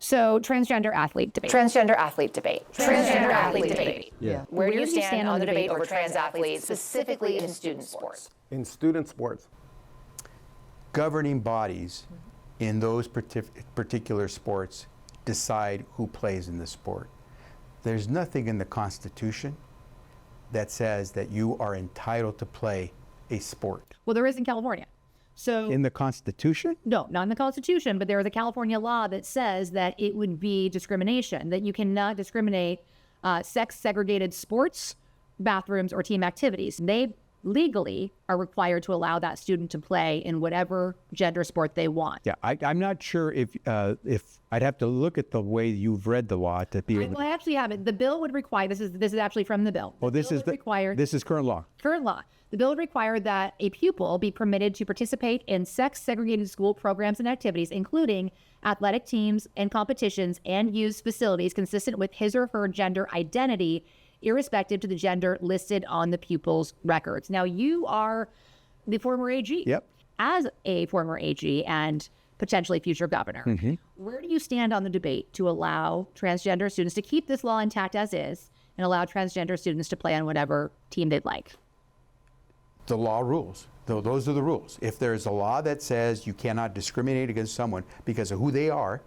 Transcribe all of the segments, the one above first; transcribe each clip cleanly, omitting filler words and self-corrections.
So transgender athlete debate. Transgender athlete debate. Transgender athlete debate. Yeah. Where do you stand on the debate over trans athletes, specifically in student sports? In student sports, Governing bodies in those particular sports decide who plays in the sport. There's nothing in the Constitution that says that you are entitled to play a sport. Well, there is in California. So In the Constitution? no, not in the Constitution, but there is a California law that says that it would be discrimination, that you cannot discriminate sex-segregated sports, bathrooms, or team activities. They legally are required to allow that student to play in whatever gender sport they want. Yeah, I'm not sure if I'd have to look at the way you've read the law to be able Well, I actually have it. The bill would require, this is actually from the bill. Well, this is this is current law. Current law. The bill would require that a pupil be permitted to participate in sex-segregated school programs and activities, including athletic teams and competitions, and use facilities consistent with his or her gender identity, irrespective to the gender listed on the pupil's records. Now, you are the former AG. Yep. As a former AG and potentially future governor, where do you stand on the debate to allow transgender students to keep this law intact as is and allow transgender students to play on whatever team they'd like? The law rules. Those are the rules. If there's a law that says you cannot discriminate against someone because of who they are,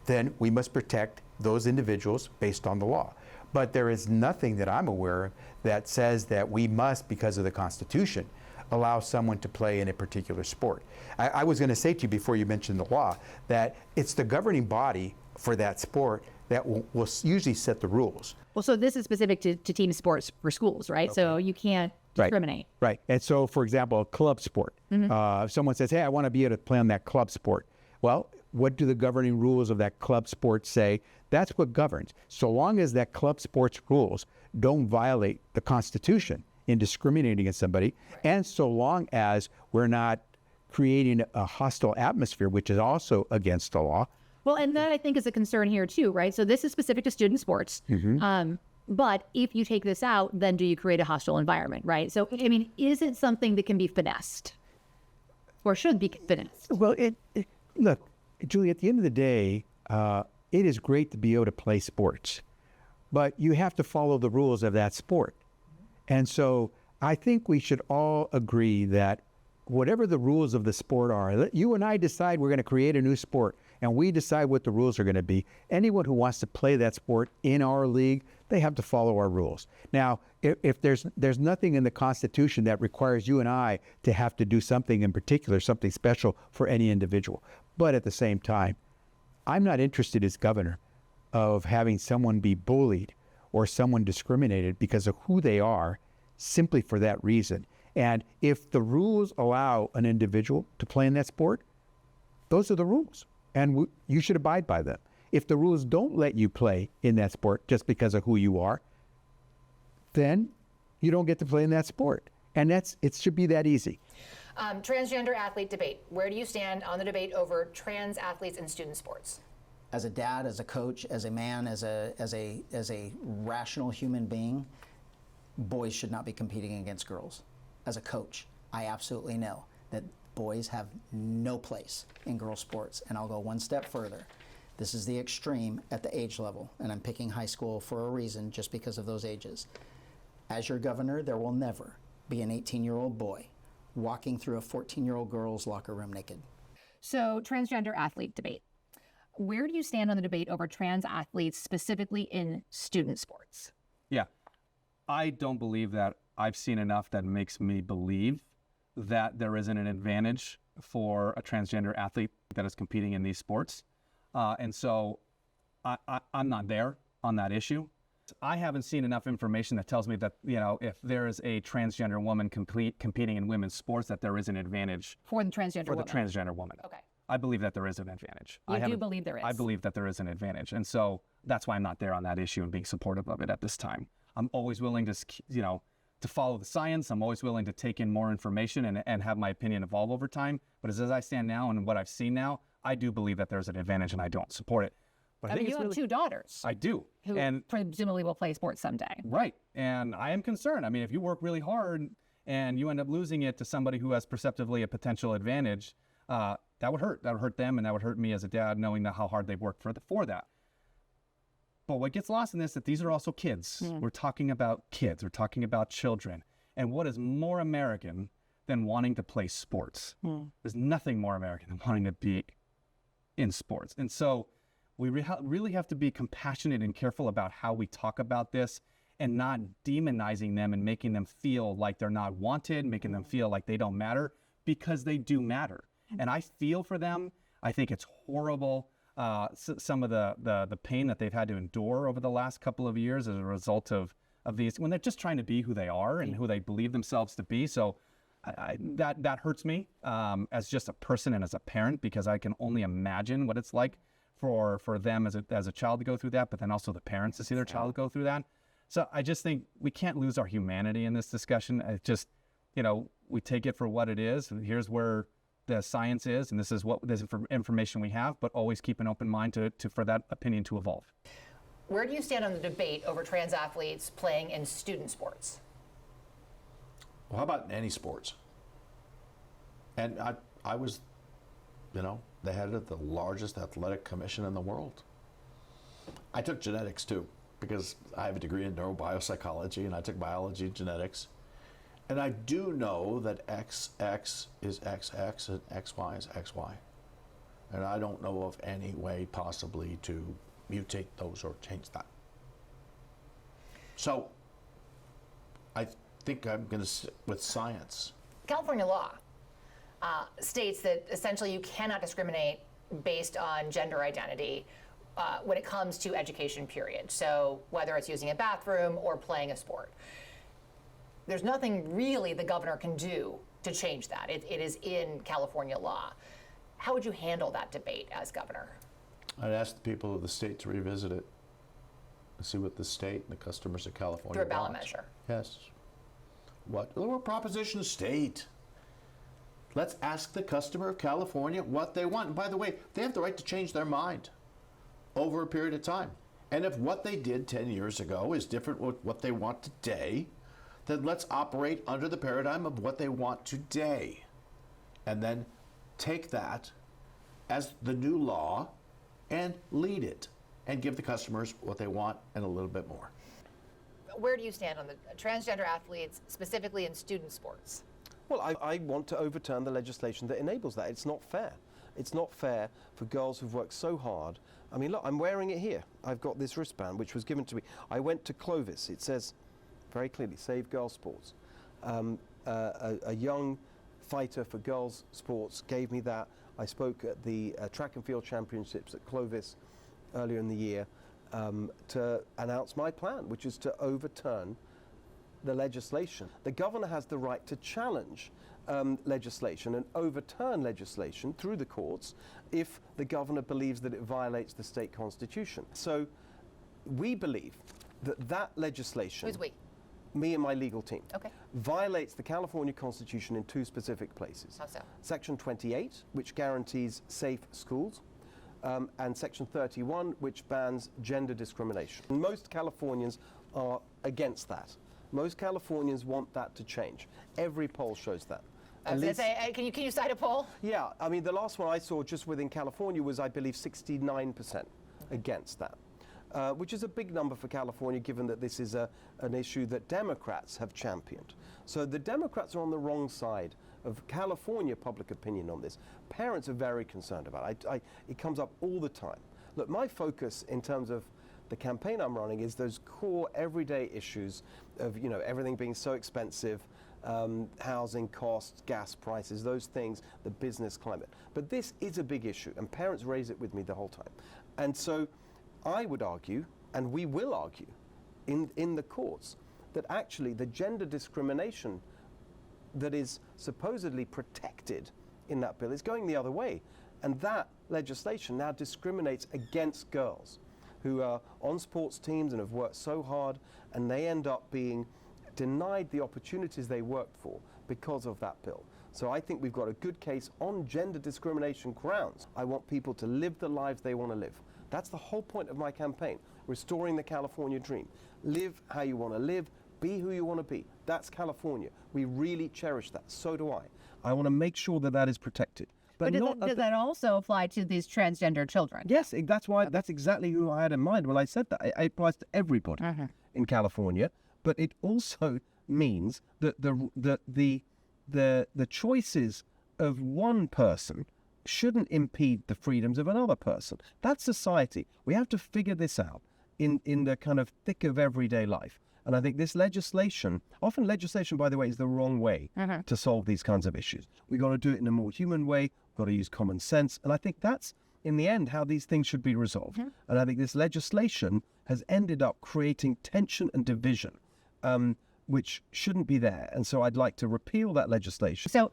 then we must protect those individuals based on the law. But there is nothing that I'm aware of that says that we must, because of the Constitution, allow someone to play in a particular sport. I was going to say to you before you mentioned the law that it's the governing body for that sport that will usually set the rules. Well, so this is specific to team sports for schools, right? So you can't discriminate. Right. And so, for example, a club sport. If someone says, hey, I want to be able to play on that club sport. Well, what do the governing rules of that club sport say? That's what governs. So long as that club sports rules don't violate the Constitution in discriminating against somebody, and so long as we're not creating a hostile atmosphere, which is also against the law. Well, and that I think is a concern here too, right? So this is specific to student sports. But if you take this out, then do you create a hostile environment, right? So, I mean, is it something that can be finessed or should be finessed? Well, look, Julie, at the end of the day, it is great to be able to play sports, but you have to follow the rules of that sport. And so I think we should all agree that whatever the rules of the sport are, let you and I decide we're going to create a new sport, and we decide what the rules are going to be. Anyone who wants to play that sport in our league, they have to follow our rules. Now, if there's nothing in the Constitution that requires you and I to have to do something in particular, something special for any individual. But at the same time, I'm not interested as governor of having someone be bullied or someone discriminated because of who they are, simply for that reason. And if the rules allow an individual to play in that sport, those are the rules, and you should abide by them. If the rules don't let you play in that sport just because of who you are, then you don't get to play in that sport. And it should be that easy. Transgender athlete debate. Where do you stand on the debate over trans athletes in student sports? As a dad, as a coach, as a man, as a rational human being, boys should not be competing against girls. As a coach, I absolutely know that boys have no place in girls' sports, and I'll go one step further. This is the extreme at the age level, and I'm picking high school for a reason, just because of those ages. As your governor, there will never be an 18-year-old boy walking through a 14-year-old girl's locker room naked. So transgender athlete debate. Where do you stand on the debate over trans athletes, specifically in student sports? Yeah, I don't believe that I've seen enough that makes me believe that there isn't an advantage for a transgender athlete that is competing in these sports. And so I'm not there on that issue. I haven't seen enough information that tells me that, if there is a transgender woman competing in women's sports, that there is an advantage For the transgender woman. the transgender woman. Okay. I believe that there is an advantage. You do believe there is? I believe that there is an advantage. And so that's why I'm not there on that issue and being supportive of it at this time. I'm always willing to, to follow the science. I'm always willing to take in more information and have my opinion evolve over time. But as I stand now and what I've seen now, I do believe that there's an advantage and I don't support it. But I mean, you have two daughters. I do. Who presumably will play sports someday. Right. And I am concerned. I mean, if you work really hard and you end up losing it to somebody who has perceptively a potential advantage, that would hurt. That would hurt them, and that would hurt me as a dad, knowing how hard they've worked for that. But what gets lost in this is that these are also kids. We're talking about kids. We're talking about children. And what is more American than wanting to play sports? There's nothing more American than wanting to be in sports. And so we really have to be compassionate and careful about how we talk about this, and not demonizing them and making them feel like they're not wanted, making them feel like they don't matter, because they do matter. And I feel for them. I think it's horrible, some of the pain that they've had to endure over the last couple of years as a result of these, when they're just trying to be who they are and who they believe themselves to be. So that hurts me as just a person and as a parent, because I can only imagine what it's like for them as a child to go through that, but then also the parents to see their child go through that. So I just think we can't lose our humanity in this discussion. It just, we take it for what it is. And here's where the science is, and this is what this information we have, but always keep an open mind for that opinion to evolve. Where do you stand on the debate over trans athletes playing in student sports? Well, how about in any sports? And I was, the head of the largest athletic commission in the world. I took genetics too, because I have a degree in neurobiopsychology, and I took biology and genetics. And I do know that XX is XX and XY is XY. And I don't know of any way possibly to mutate those or change that. So I think I'm going to sit with science. California law states that essentially you cannot discriminate based on gender identity when it comes to education, period. So whether it's using a bathroom or playing a sport. There's nothing really the governor can do to change that. It is in California law. How would you handle that debate as governor? I'd ask the people of the state to revisit it and see what the state and the customers of California Through a ballot want. measure. Yes. What? We're a proposition state. Let's ask the customer of California what they want. And by the way, they have the right to change their mind over a period of time. And if what they did 10 years ago is different with what they want today, then let's operate under the paradigm of what they want today. And then take that as the new law and lead it and give the customers what they want and a little bit more. Where do you stand on the transgender athletes, specifically in student sports? Well, I want to overturn the legislation that enables that. It's not fair. It's not fair for girls who've worked so hard. I mean, look, I'm wearing it here. I've got this wristband, which was given to me. I went to Clovis. It says very clearly, Save Girls Sports. A young fighter for girls sports gave me that. I spoke at the track and field championships at Clovis earlier in the year to announce my plan, which is to overturn the legislation. The governor has the right to challenge legislation and overturn legislation through the courts if the governor believes that it violates the state constitution. So we believe that that legislation... Who's we? Me and my legal team. Okay. Violates the California Constitution in two specific places. How so? Section 28, which guarantees safe schools, and Section 31, which bans gender discrimination. Most Californians are against that. Most Californians want that to change. Every poll shows that. I was going to say, can you cite a poll? Yeah, I mean, the last one I saw just within California was, I believe, 69% against that. Which is a big number for California, given that this is an issue that Democrats have championed. So the Democrats are on the wrong side of California public opinion on this. Parents are very concerned about it. It comes up all the time. Look, my focus in terms of the campaign I'm running is those core everyday issues of everything being so expensive, housing costs, gas prices, those things, the business climate. But this is a big issue, and parents raise it with me the whole time. And so I would argue, and we will argue in the courts, that actually the gender discrimination that is supposedly protected in that bill is going the other way. And that legislation now discriminates against girls who are on sports teams and have worked so hard, and they end up being denied the opportunities they worked for because of that bill. So I think we've got a good case on gender discrimination grounds. I want people to live the lives they want to live. That's the whole point of my campaign, restoring the California dream. Live how you want to live, be who you want to be. That's California. We really cherish that. So do I. I want to make sure that that is protected. But not does that also apply to these transgender children? Yes, that's exactly who I had in mind when I said that. It applies to everybody in California, but it also means that the choices of one person shouldn't impede the freedoms of another person. That's society. We have to figure this out in the kind of thick of everyday life. And I think this legislation, often legislation, by the way, is the wrong way to solve these kinds of issues. We've got to do it in a more human way. We've got to use common sense. And I think that's, in the end, how these things should be resolved. And I think this legislation has ended up creating tension and division, which shouldn't be there. And so I'd like to repeal that legislation. So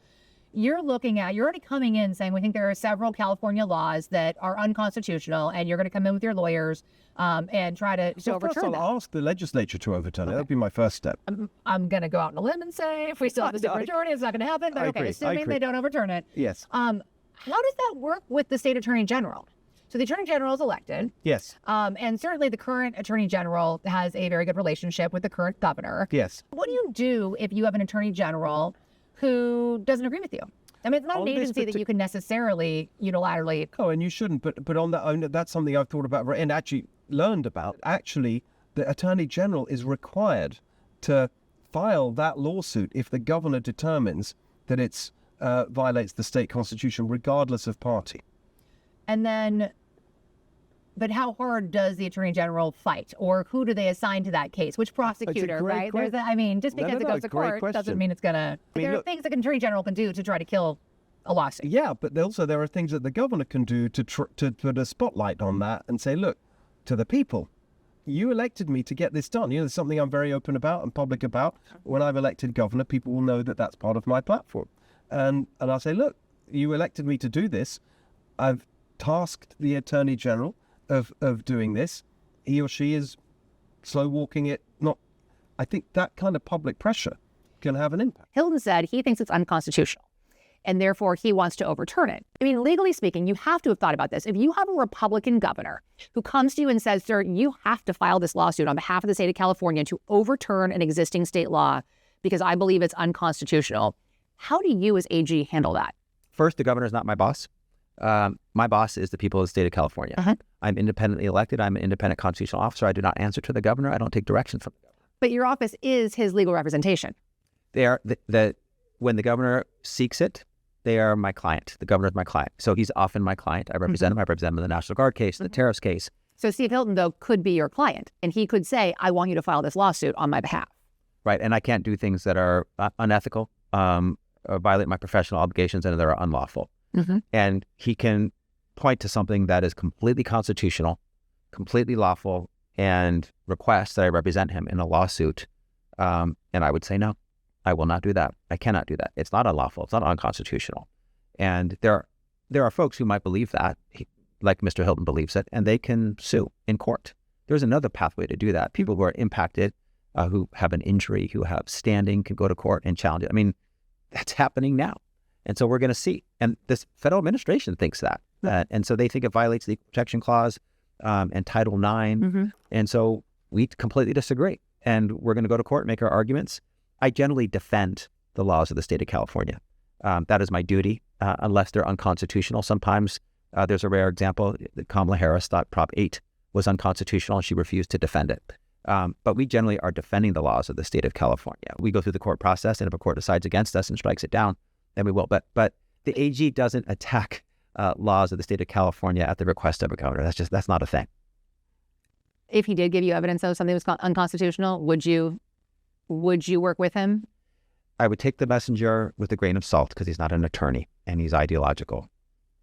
you're already coming in saying we think there are several California laws that are unconstitutional, and you're going to come in with your lawyers and try to So first overturn them. I'll ask the legislature to overturn it. That'll be my first step. I'm going to go out on a limb and say if we still have a supermajority, it's not going to happen. But I okay, agree. I assuming agree. they don't overturn it. Yes. How does that work with the state attorney general? So the attorney general is elected. Yes. And certainly the current attorney general has a very good relationship with the current governor. Yes. What do you do if you have an attorney general who doesn't agree with you? I mean, it's not On an this agency that you can necessarily unilaterally. Oh, and you shouldn't. But on that, that's something I've thought about and actually learned about. Actually, the Attorney General is required to file that lawsuit if the governor determines that it violates the state constitution, regardless of party. And then, but how hard does the attorney general fight, or who do they assign to that case? Which prosecutor, great right? que- I mean, just because it goes to great court doesn't question. mean it's gonna. There are look- things that an attorney general can do to try to kill a lawsuit. Yeah, but also there are things that the governor can do to put a spotlight on that and say, look, to the people, you elected me to get this done. You know, there's something I'm very open about and public about. When I've elected governor, people will know that that's part of my platform. And I'll say, look, you elected me to do this. I've tasked the attorney general of doing this. He or she is slow walking it. I think that kind of public pressure can have an impact. Hilton said he thinks it's unconstitutional, and therefore he wants to overturn it. I mean, legally speaking, you have to have thought about this. If you have a Republican governor who comes to you and says, sir, you have to file this lawsuit on behalf of the state of California to overturn an existing state law because I believe it's unconstitutional, how do you as AG handle that? First, the governor is not my boss. My boss is the people of the state of California. I'm independently elected. I'm an independent constitutional officer. I do not answer to the governor. I don't take direction from the governor. But your office is his legal representation. They are when the governor seeks it, they are my client. The governor is my client. So he's often my client. I represent him. I represent him in the National Guard case, the terrorist case. So Steve Hilton, though, could be your client, and he could say, I want you to file this lawsuit on my behalf. Right. And I can't do things that are unethical, or violate my professional obligations, and that are unlawful. And he can point to something that is completely constitutional, completely lawful, and request that I represent him in a lawsuit. And I would say, no, I will not do that. I cannot do that. It's not unlawful. It's not unconstitutional. And there are folks who might believe that, like Mr. Hilton believes it, and they can sue in court. There's another pathway to do that. People who are impacted, who have an injury, who have standing, can go to court and challenge it. I mean, that's happening now. And so we're going to see. And this federal administration thinks that. And so they think it violates the Equal Protection Clause and Title IX. And so we completely disagree. And we're going to go to court and make our arguments. I generally defend the laws of the state of California. That is my duty, unless they're unconstitutional. Sometimes there's a rare example that Kamala Harris thought Prop 8 was unconstitutional and she refused to defend it. But we generally are defending the laws of the state of California. We go through the court process, and if a court decides against us and strikes it down, then we will. But the AG doesn't attack laws of the state of California at the request of a governor. That's not a thing. If he did give you evidence of something was unconstitutional, would you work with him? I would take the messenger with a grain of salt because he's not an attorney and he's ideological.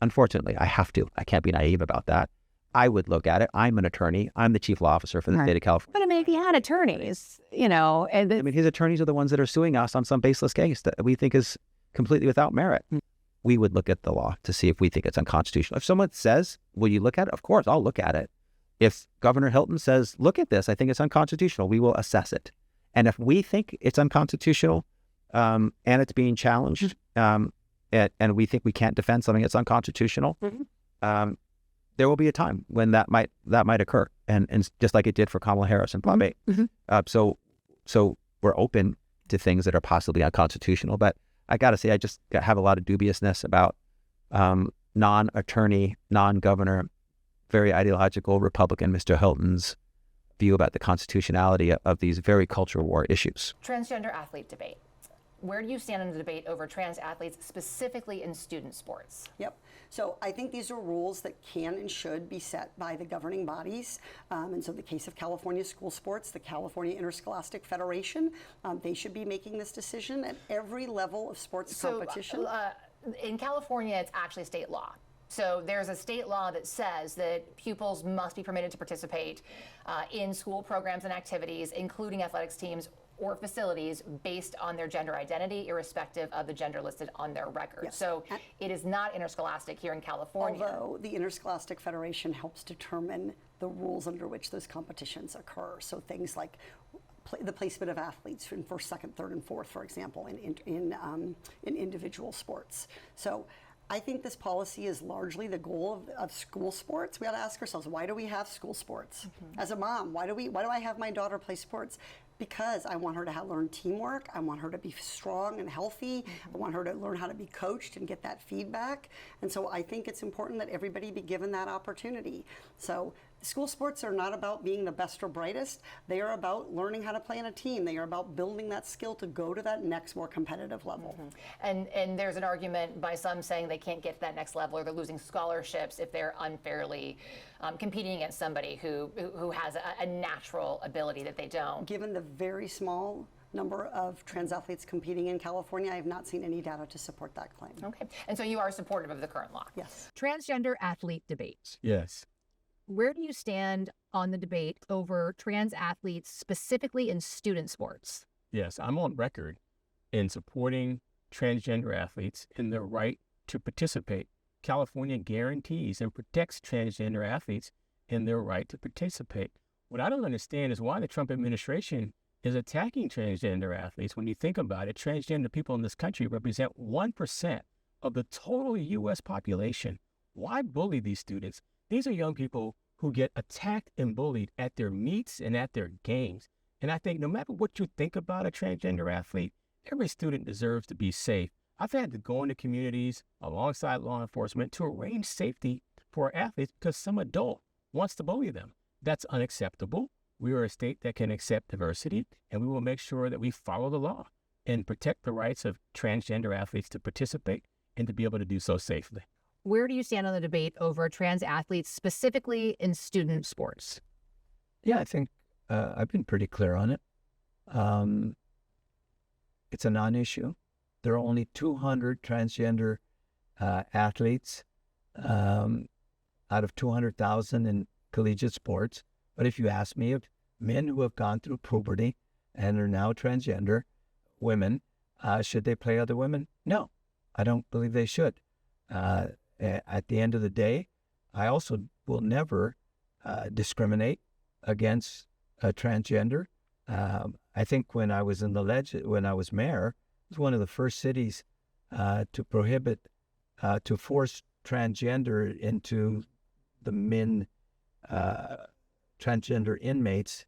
Unfortunately, I have to. I can't be naive about that. I would look at it. I'm an attorney. I'm the chief law officer for the state of California. But I mean, if he had attorneys, and I mean, his attorneys are the ones that are suing us on some baseless case that we think is completely without merit. We would look at the law to see if we think it's unconstitutional. If someone says, will you look at it? Of course, I'll look at it. If Governor Hilton says, look at this, I think it's unconstitutional, we will assess it. And if we think it's unconstitutional and it's being challenged and we think we can't defend something that's unconstitutional, there will be a time when that might occur. And just like it did for Kamala Harris and Prop 8. So we're open to things that are possibly unconstitutional. But I got to say, I just have a lot of dubiousness about non-attorney, non-governor, very ideological Republican, Mr. Hilton's view about the constitutionality of these very cultural war issues. Transgender athlete debate. Where do you stand on the debate over trans athletes, specifically in student sports? Yep. So I think these are rules that can and should be set by the governing bodies. And so in the case of California school sports, the California Interscholastic Federation, they should be making this decision at every level of sports competition. In California, it's actually state law. So there's a state law that says that pupils must be permitted to participate in school programs and activities, including athletics teams or facilities based on their gender identity, irrespective of the gender listed on their record. Yes. So it is not interscholastic here in California. Although the Interscholastic Federation helps determine the rules under which those competitions occur. So things like the placement of athletes in first, second, third, and fourth, for example, in individual sports. So I think this policy is largely the goal of school sports. We ought to ask ourselves, why do we have school sports? As a mom, why do I have my daughter play sports? Because I want her to learn teamwork. I want her to be strong and healthy. I want her to learn how to be coached and get that feedback. And so I think it's important that everybody be given that opportunity. So school sports are not about being the best or brightest. They are about learning how to play in a team. They are about building that skill to go to that next more competitive level. And there's an argument by some saying they can't get to that next level, or they're losing scholarships if they're unfairly competing against somebody who has a natural ability that they don't. Given the very small number of trans athletes competing in California, I have not seen any data to support that claim. Okay. And so you are supportive of the current law? Yes. Transgender athlete debate. Yes. Where do you stand on the debate over trans athletes, specifically in student sports? Yes, I'm on record in supporting transgender athletes in their right to participate. California guarantees and protects transgender athletes in their right to participate. What I don't understand is why the Trump administration is attacking transgender athletes. When you think about it, transgender people in this country represent 1% of the total U.S. population. Why bully these students? These are young people who get attacked and bullied at their meets and at their games. And I think no matter what you think about a transgender athlete, every student deserves to be safe. I've had to go into communities alongside law enforcement to arrange safety for athletes because some adult wants to bully them. That's unacceptable. We are a state that can accept diversity, and we will make sure that we follow the law and protect the rights of transgender athletes to participate and to be able to do so safely. Where do you stand on the debate over trans athletes, specifically in student sports? Yeah, I think I've been pretty clear on it. It's a non-issue. There are only 200 transgender athletes out of 200,000 in collegiate sports. But if you ask me if men who have gone through puberty and are now transgender women, should they play other women? No, I don't believe they should. At the end of the day, I also will never discriminate against a transgender. I think when I was in when I was mayor, it was one of the first cities to prohibit, to force transgender into the transgender inmates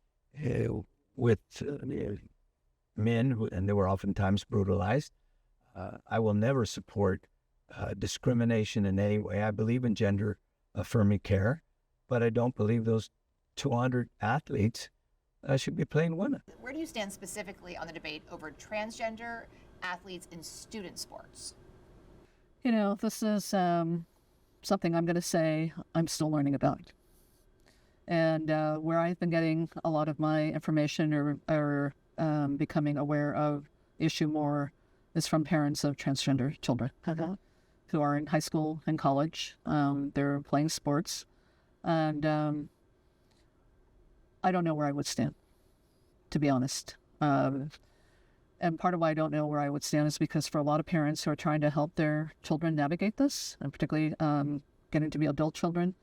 with men, and they were oftentimes brutalized. I will never support discrimination in any way. I believe in gender affirming care, but I don't believe those 200 athletes should be playing women. Where do you stand specifically on the debate over transgender athletes in student sports? You know, this is something I'm going to say I'm still learning about. And where I've been getting a lot of my information or becoming aware of the issue more is from parents of transgender children who are in high school and college. They're playing sports. And I don't know where I would stand, to be honest. And part of why I don't know where I would stand is because for a lot of parents who are trying to help their children navigate this, and particularly getting to be adult children,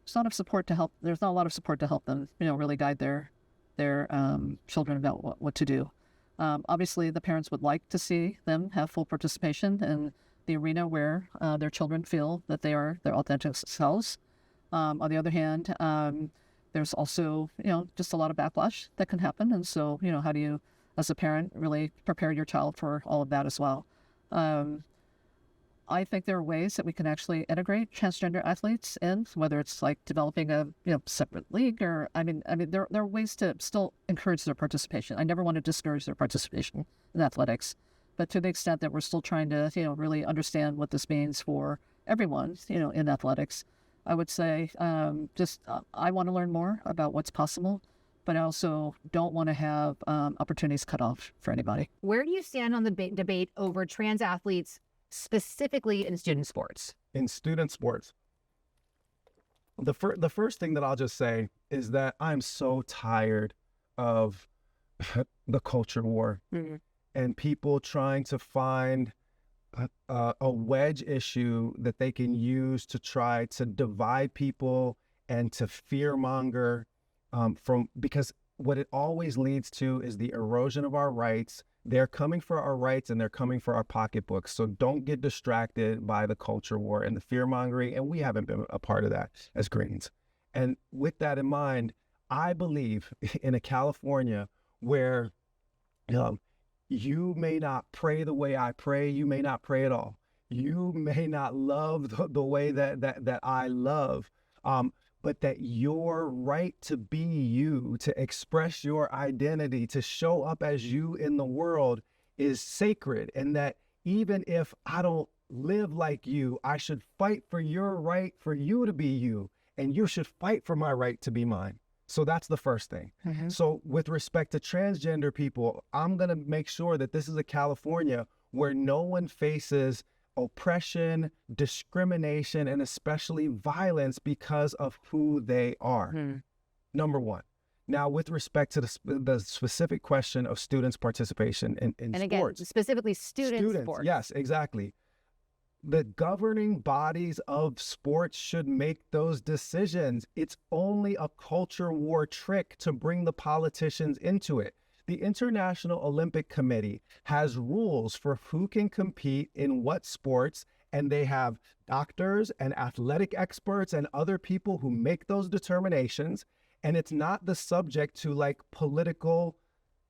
there's not a lot of support to help them, really guide their children about what to do. Obviously, the parents would like to see them have full participation in the arena where their children feel that they are their authentic selves. On the other hand, there's also, just a lot of backlash that can happen. And so, how do you, as a parent, really prepare your child for all of that as well? I think there are ways that we can actually integrate transgender athletes in, whether it's like developing a separate league, or I mean there are ways to still encourage their participation. I never want to discourage their participation in athletics, but to the extent that we're still trying to really understand what this means for everyone in athletics, I would say I want to learn more about what's possible, but I also don't want to have opportunities cut off for anybody. Where do you stand on the debate over trans athletes, specifically in student sports? In student sports, the first thing that I'll just say is that I'm so tired of the culture war and people trying to find a wedge issue that they can use to try to divide people and to fearmonger because what it always leads to is the erosion of our rights. They're coming for our rights and they're coming for our pocketbooks. So don't get distracted by the culture war and the fear mongering. And we haven't been a part of that as Greens. And with that in mind, I believe in a California where you may not pray the way I pray. You may not pray at all. You may not love the way that I love. But that your right to be you, to express your identity, to show up as you in the world is sacred. And that even if I don't live like you, I should fight for your right for you to be you. And you should fight for my right to be mine. So that's the first thing. So with respect to transgender people, I'm going to make sure that this is a California where no one faces oppression, discrimination, and especially violence because of who they are. Number one. Now, with respect to the specific question of students' participation in and sports. Again, specifically student sports. Yes, exactly. The governing bodies of sports should make those decisions. It's only a culture war trick to bring the politicians into it. The International Olympic Committee has rules for who can compete in what sports, and they have doctors and athletic experts and other people who make those determinations. And it's not the subject to like political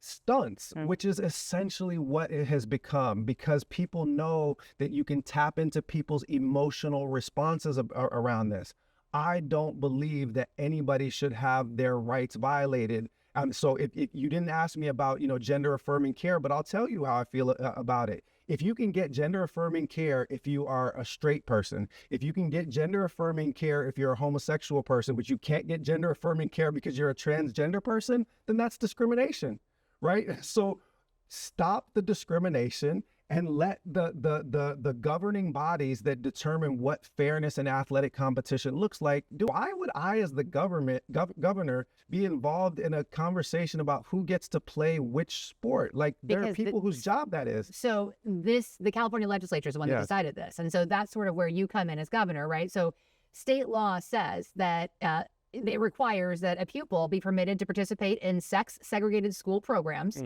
stunts, which is essentially what it has become, because people know that you can tap into people's emotional responses around this. I don't believe that anybody should have their rights violated. So if you didn't ask me about, gender affirming care, but I'll tell you how I feel about it. If you can get gender affirming care if you are a straight person, if you can get gender affirming care if you're a homosexual person, but you can't get gender affirming care because you're a transgender person, then that's discrimination, right? So stop the discrimination and let the governing bodies that determine what fairness in athletic competition looks like. Why would I, as the governor, be involved in a conversation about who gets to play which sport? Like, there are people whose job that is. So the California legislature is the one that decided this. And so that's sort of where you come in as governor, right? So state law says that it requires that a pupil be permitted to participate in sex-segregated school programs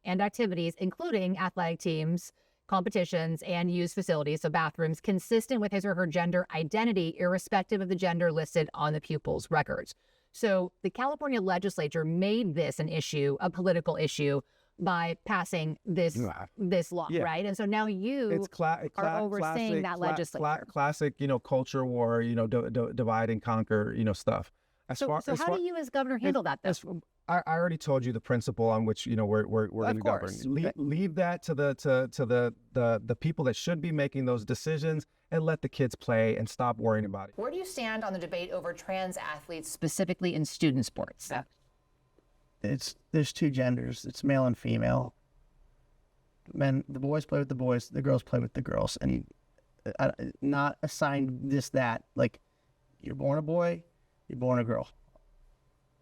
and activities, including athletic teams, competitions, and use facilities, so bathrooms, consistent with his or her gender identity, irrespective of the gender listed on the pupil's records. So the California legislature made this an issue, a political issue, by passing this law, right? And so now you are overseeing that legislature. Classic, culture war, divide and conquer, stuff. So how do you as governor handle that, though? I already told you the principle on which we're going to govern. Leave that to the people that should be making those decisions, and let the kids play and stop worrying about it. Where do you stand on the debate over trans athletes, specifically in student sports? There's two genders. It's male and female. The boys play with the boys. The girls play with the girls, and not assigned this that. Like, you're born a boy, you're born a girl.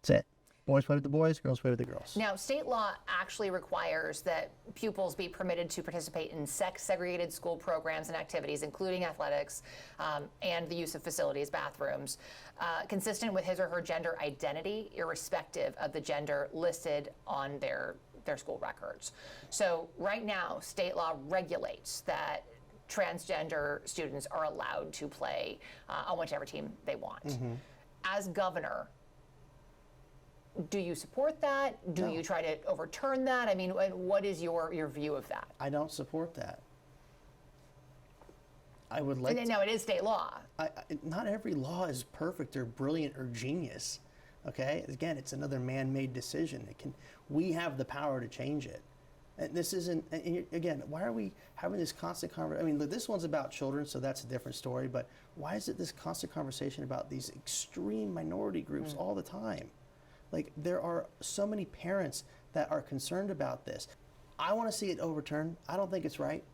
That's it. Boys play with the boys, girls play with the girls. Now, state law actually requires that pupils be permitted to participate in sex-segregated school programs and activities, including athletics and the use of facilities, bathrooms, consistent with his or her gender identity, irrespective of the gender listed on their school records. So right now, state law regulates that transgender students are allowed to play on whichever team they want. As governor, do you support that? Do you try to overturn that? I mean, what is your view of that? I don't support that. I would like. No, it is state law. Not every law is perfect or brilliant or genius. Okay, again, it's another man-made decision. We have the power to change it. And this isn't. And again, why are we having this constant conversation? I mean, this one's about children, so that's a different story. But why is it this constant conversation about these extreme minority groups all the time? Like, there are so many parents that are concerned about this. I want to see it overturned. I don't think it's right.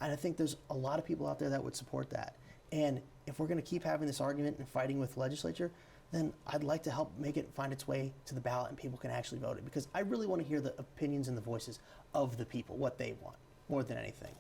And I think there's a lot of people out there that would support that. And if we're going to keep having this argument and fighting with the legislature, then I'd like to help make it find its way to the ballot and people can actually vote it. Because I really want to hear the opinions and the voices of the people, what they want, more than anything.